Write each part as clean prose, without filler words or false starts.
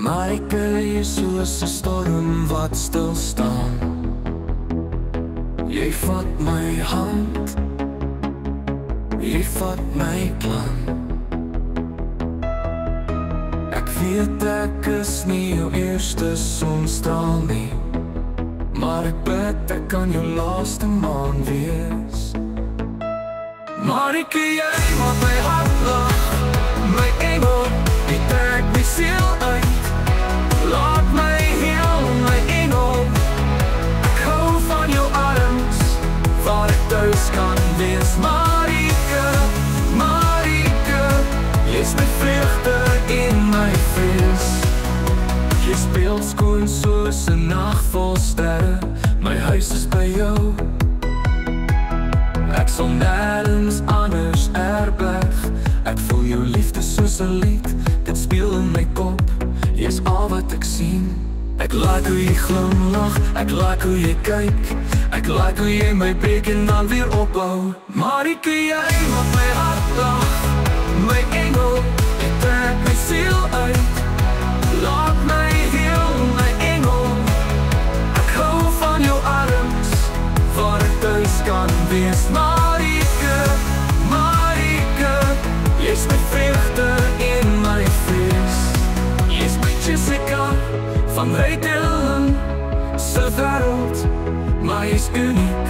Marike, jy soos 'n storm wat stil staan. Jy vat my hand, jy vat my plan. Ek weet ek is nie jou eerste sonstraal nie, maar ek bid ek kan jou laaste maan wees. Marike, jy maak my hart lag, my engel, jy trek my siel uit. Laat my heel, my engel, ek hou van jou arms, waar ek thuis kan wees. Marike, Marike, jy is my vreugde in my vrees. Jy speel skoon soos 'n nag vol sterre, my huis is by jou. Ek sal nêrens anders herberg. Ek voel jou liefde soos 'n lied, dit speel in my kop. Jy is al wat ek sien. Ek like hoe jy glimlag, ek like hoe jy kyk. Ek like hoe jy my breek en dan weer opbou. Marike, jy maak my hart lag, my engel, jy trek my siel uit. Laat my heel, my engel, ek hou van jou arms, waar ek thuis kan wees. Marike, Marike, jy is my vreugde in my vrees. Jy is my Jessica van Rydelen se wêreld, maar jy is uniek.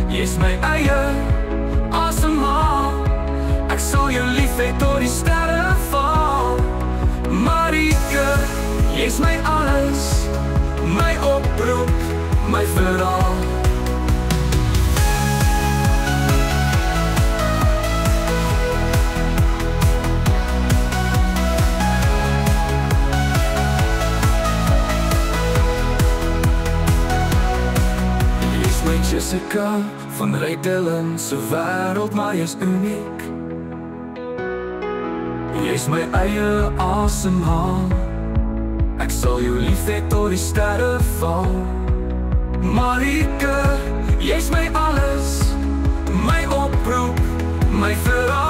Jy is my eie asemhaal. Ek sal jou lief hê tot die sterre val. Marike, jy is my alles, my oproep, my verhaal. Jessica van Rydelen se wêreld, maar jy is uniek. Jy is my eie asemhaal. Ek sal jou lief hê tot die sterre val. Marike, jy is my alles, my oproep, my verhaal.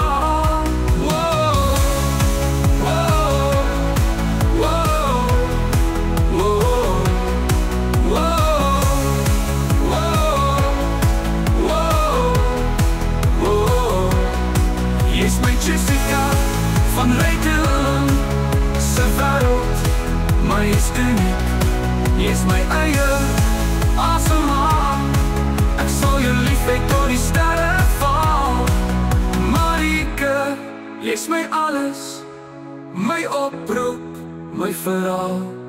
Jessica van Rydelen se wêreld, maar jy is uniek. Jy is my eie asemhaal. Ek sal jou lief hê tot die sterre val. Marike, jy is my alles, my oproep, my verhaal.